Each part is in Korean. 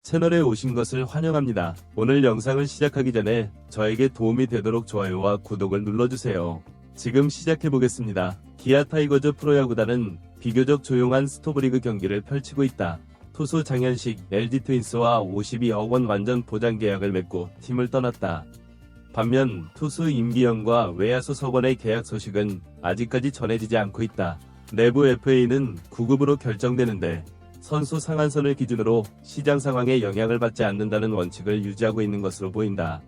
채널에 오신 것을 환영합니다. 오늘 영상을 시작하기 전에 저에게 도움이 되도록 좋아요와 구독을 눌러주세요. 지금 시작해보겠습니다. 기아 타이거즈 프로야구단은 비교적 조용한 스토브리그 경기를 펼치고 있다. 투수 장현식, LG 트윈스와 52억 원 완전 보장 계약을 맺고 팀을 떠났다. 반면 투수 임기영과 외야수 서건의 계약 소식은 아직까지 전해지지 않고 있다. 내부 FA는 9급으로 결정되는데 선수 상한선을 기준으로 시장 상황에 영향을 받지 않는다는 원칙을 유지하고 있는 것으로 보인다.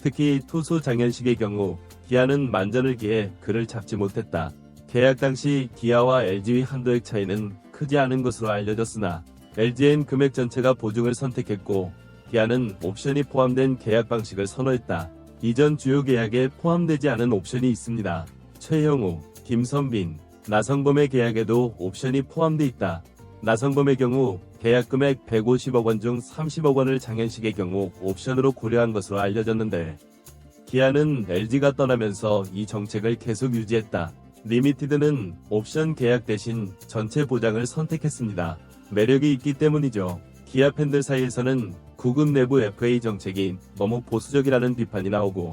특히 투수 장현식의 경우 기아는 만전을 기해 그를 잡지 못했다. 계약 당시 기아와 LG의 한도액 차이는 크지 않은 것으로 알려졌으나 LG는 금액 전체가 보증을 선택했고 기아는 옵션이 포함된 계약 방식을 선호했다. 이전 주요 계약에 포함되지 않은 옵션이 있습니다. 최형우, 김선빈, 나성범의 계약에도 옵션이 포함돼 있다. 나성범의 경우 계약 금액 150억 원 중 30억 원을 장현식의 경우 옵션으로 고려한 것으로 알려졌는데 기아는 LG가 떠나면서 이 정책을 계속 유지했다. 리미티드는 옵션 계약 대신 전체 보장을 선택했습니다. 매력이 있기 때문이죠. 기아 팬들 사이에서는 9급 내부 FA 정책이 너무 보수적이라는 비판이 나오고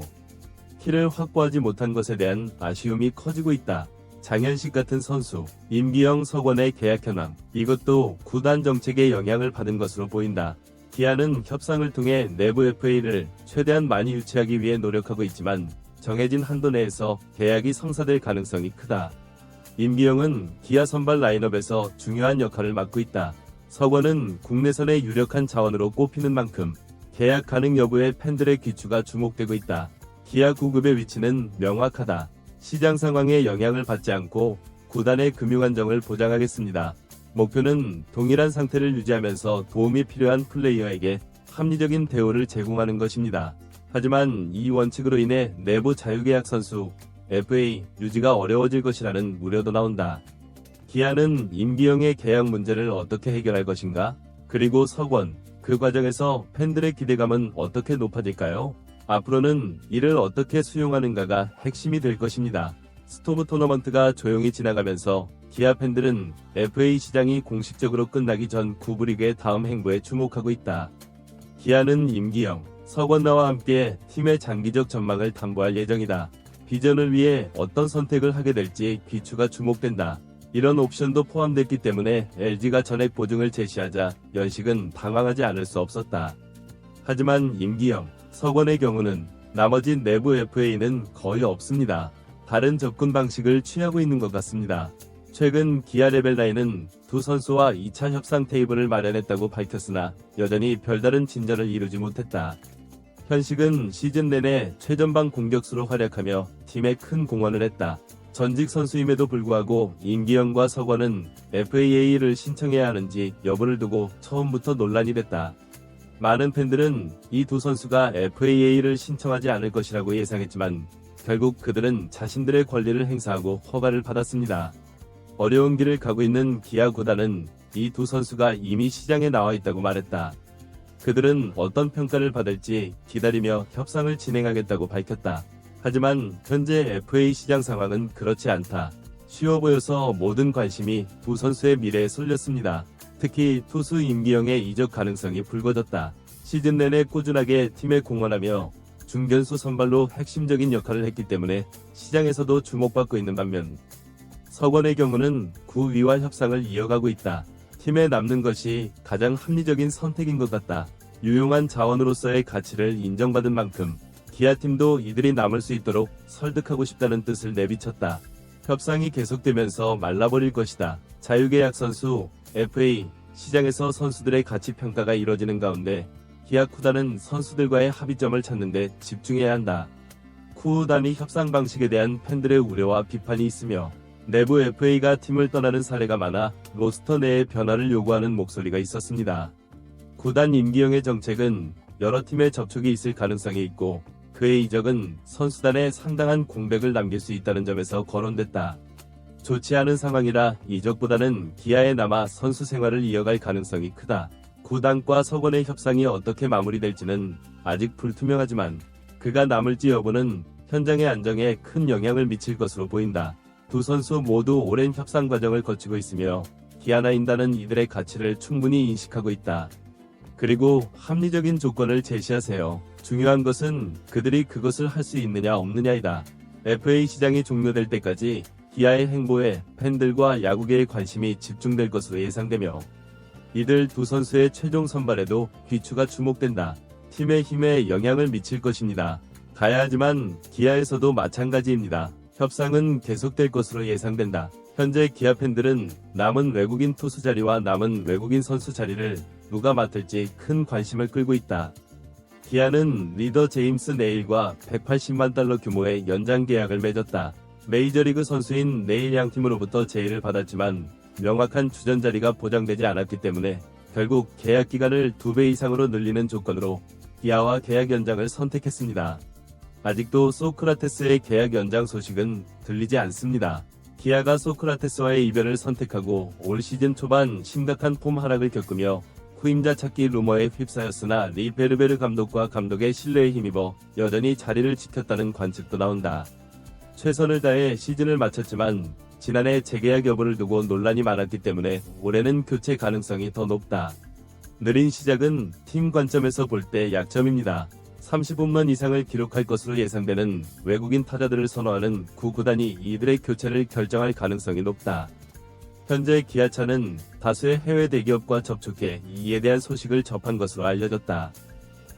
키를 확보하지 못한 것에 대한 아쉬움이 커지고 있다. 장현식 같은 선수, 임기영, 서건의 계약 현황, 이것도 구단 정책에 영향을 받은 것으로 보인다. 기아는 협상을 통해 내부 FA를 최대한 많이 유치하기 위해 노력하고 있지만 정해진 한도 내에서 계약이 성사될 가능성이 크다. 임기영은 기아 선발 라인업에서 중요한 역할을 맡고 있다. 서건은 국내선의 유력한 자원으로 꼽히는 만큼 계약 가능 여부에 팬들의 귀추가 주목되고 있다. 기아 9급의 위치는 명확하다. 시장 상황에 영향을 받지 않고 구단의 금융 안정을 보장하겠습니다. 목표는 동일한 상태를 유지하면서 도움이 필요한 플레이어에게 합리적인 대우를 제공하는 것입니다. 하지만 이 원칙으로 인해 내부 자유계약 선수, FA 유지가 어려워질 것이라는 우려도 나온다. 기아는 임기영의 계약 문제를 어떻게 해결할 것인가? 그리고 서건, 그 과정에서 팬들의 기대감은 어떻게 높아질까요? 앞으로는 이를 어떻게 수용하는가가 핵심이 될 것입니다. 스토브 토너먼트가 조용히 지나가면서 기아 팬들은 FA 시장이 공식적으로 끝나기 전 9부 리그의 다음 행보에 주목하고 있다. 기아는 임기영, 서건나와 함께 팀의 장기적 전망을 담보할 예정이다. 비전을 위해 어떤 선택을 하게 될지 귀추가 주목된다. 이런 옵션도 포함됐기 때문에 LG가 전액 보증을 제시하자 연식은 당황하지 않을 수 없었다. 하지만 임기영, 서건의 경우는 나머지 내부 FA는 거의 없습니다. 다른 접근 방식을 취하고 있는 것 같습니다. 최근 기아 레벨9은 두 선수와 2차 협상 테이블을 마련했다고 밝혔으나 여전히 별다른 진전을 이루지 못했다. 현식은 시즌 내내 최전방 공격수로 활약하며 팀에 큰 공헌을 했다. 전직 선수임에도 불구하고 임기영과 서건은 FA를 신청해야 하는지 여부를 두고 처음부터 논란이 됐다. 많은 팬들은 이 두 선수가 FA를 신청하지 않을 것이라고 예상했지만 결국 그들은 자신들의 권리를 행사하고 허가를 받았습니다. 어려운 길을 가고 있는 기아 구단은 이 두 선수가 이미 시장에 나와 있다고 말했다. 그들은 어떤 평가를 받을지 기다리며 협상을 진행하겠다고 밝혔다. 하지만 현재 FA 시장 상황은 그렇지 않다. 쉬워 보여서 모든 관심이 두 선수의 미래에 쏠렸습니다. 특히 투수 임기영의 이적 가능성이 불거졌다. 시즌 내내 꾸준하게 팀에 공헌하며 중견수 선발로 핵심적인 역할을 했기 때문에 시장에서도 주목받고 있는 반면 서건의 경우는 구위와 협상을 이어가고 있다. 팀에 남는 것이 가장 합리적인 선택인 것 같다. 유용한 자원으로서의 가치를 인정받은 만큼 기아팀도 이들이 남을 수 있도록 설득하고 싶다는 뜻을 내비쳤다. 협상이 계속되면서 말라버릴 것이다. 자유계약 선수, FA, 시장에서 선수들의 가치 평가가 이뤄지는 가운데 기아 구단은 선수들과의 합의점을 찾는 데 집중해야 한다. 구단위 협상 방식에 대한 팬들의 우려와 비판이 있으며 내부 FA가 팀을 떠나는 사례가 많아 로스터 내의 변화를 요구하는 목소리가 있었습니다. 구단 임기영의 정책은 여러 팀의 접촉이 있을 가능성이 있고 그의 이적은 선수단에 상당한 공백을 남길 수 있다는 점에서 거론됐다. 좋지 않은 상황이라 이적보다는 기아에 남아 선수 생활을 이어갈 가능성이 크다. 구단과 서건의 협상이 어떻게 마무리될지는 아직 불투명하지만 그가 남을지 여부는 현장의 안정에 큰 영향을 미칠 것으로 보인다. 두 선수 모두 오랜 협상 과정을 거치고 있으며 기아나 인단은 이들의 가치를 충분히 인식하고 있다. 그리고 합리적인 조건을 제시하세요. 중요한 것은 그들이 그것을 할 수 있느냐 없느냐이다. FA 시장이 종료될 때까지 기아의 행보에 팬들과 야구계의 관심이 집중될 것으로 예상되며 이들 두 선수의 최종 선발에도 귀추가 주목된다. 팀의 힘에 영향을 미칠 것입니다. 가야 하지만 기아에서도 마찬가지입니다. 협상은 계속될 것으로 예상된다. 현재 기아 팬들은 남은 외국인 투수 자리와 남은 외국인 선수 자리를 누가 맡을지 큰 관심을 끌고 있다. 기아는 리더 제임스 네일과 180만 달러 규모의 연장 계약을 맺었다. 메이저리그 선수인 네일 양팀으로부터 제의를 받았지만 명확한 주전 자리가 보장되지 않았기 때문에 결국 계약 기간을 2배 이상으로 늘리는 조건으로 기아와 계약 연장을 선택했습니다. 아직도 소크라테스의 계약 연장 소식은 들리지 않습니다. 기아가 소크라테스와의 이별을 선택하고 올 시즌 초반 심각한 폼 하락을 겪으며 후임자 찾기 루머에 휩싸였으나 리 베르베르 감독과 감독의 신뢰에 힘입어 여전히 자리를 지켰다는 관측도 나온다. 최선을 다해 시즌을 마쳤지만 지난해 재계약 여부를 두고 논란이 많았기 때문에 올해는 교체 가능성이 더 높다. 느린 시작은 팀 관점에서 볼 때 약점입니다. 30홈런 이상을 기록할 것으로 예상되는 외국인 타자들을 선호하는 구구단이 이들의 교체를 결정할 가능성이 높다. 현재 기아차는 다수의 해외 대기업과 접촉해 이에 대한 소식을 접한 것으로 알려졌다.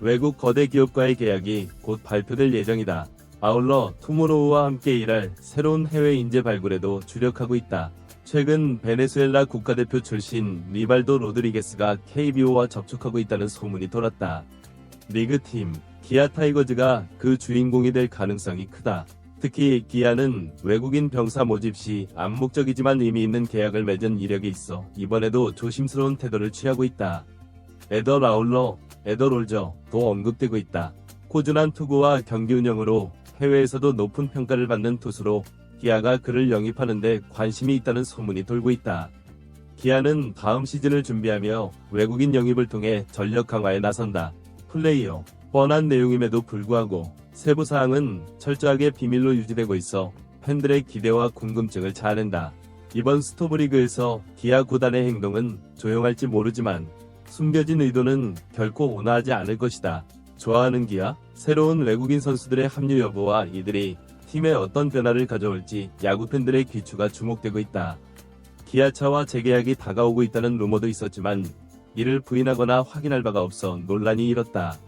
외국 거대 기업과의 계약이 곧 발표될 예정이다. 아울러 투모로우와 함께 일할 새로운 해외 인재 발굴에도 주력하고 있다. 최근 베네수엘라 국가대표 출신 리발도 로드리게스가 KBO와 접촉하고 있다는 소문이 돌았다. 리그팀 기아 타이거즈가 그 주인공이 될 가능성이 크다. 특히 기아는 외국인 병사 모집 시 암묵적이지만 의미 있는 계약을 맺은 이력이 있어 이번에도 조심스러운 태도를 취하고 있다. 에더 라울러, 에더 롤저도 언급되고 있다. 꾸준한 투구와 경기 운영으로 해외에서도 높은 평가를 받는 투수로 기아가 그를 영입하는데 관심이 있다는 소문이 돌고 있다. 기아는 다음 시즌을 준비하며 외국인 영입을 통해 전력 강화에 나선다. 플레이어 뻔한 내용임에도 불구하고 세부 사항은 철저하게 비밀로 유지되고 있어 팬들의 기대와 궁금증을 자아낸다. 이번 스토브리그에서 기아 구단의 행동은 조용할지 모르지만 숨겨진 의도는 결코 온화하지 않을 것이다. 좋아하는 기아? 새로운 외국인 선수들의 합류 여부와 이들이 팀에 어떤 변화를 가져올지 야구 팬들의 귀추가 주목되고 있다. 기아차와 재계약이 다가오고 있다는 루머도 있었지만 이를 부인하거나 확인할 바가 없어 논란이 일었다.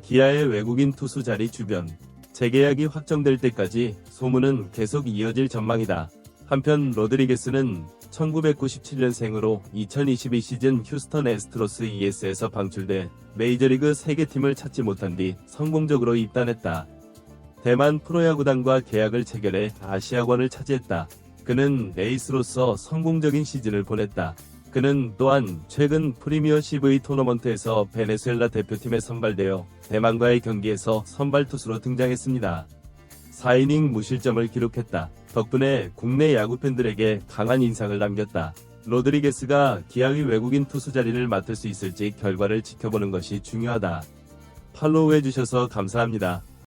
기아의 외국인 투수 자리 주변 재계약이 확정될 때까지 소문은 계속 이어질 전망이다. 한편 로드리게스는 1997년생으로 2022 시즌 휴스턴 애스트로스 ES에서 방출돼 메이저리그 3개 팀을 찾지 못한 뒤 성공적으로 입단했다. 대만 프로야구단과 계약을 체결해 아시아권을 차지했다. 그는 에이스로서 성공적인 시즌을 보냈다. 그는 또한 최근 프리미어 CV 토너먼트에서 베네수엘라 대표팀에 선발되어 대만과의 경기에서 선발 투수로 등장했습니다. 4이닝 무실점을 기록했다. 덕분에 국내 야구 팬들에게 강한 인상을 남겼다. 로드리게스가 기아의 외국인 투수 자리를 맡을 수 있을지 결과를 지켜보는 것이 중요하다. 팔로우해주셔서 감사합니다.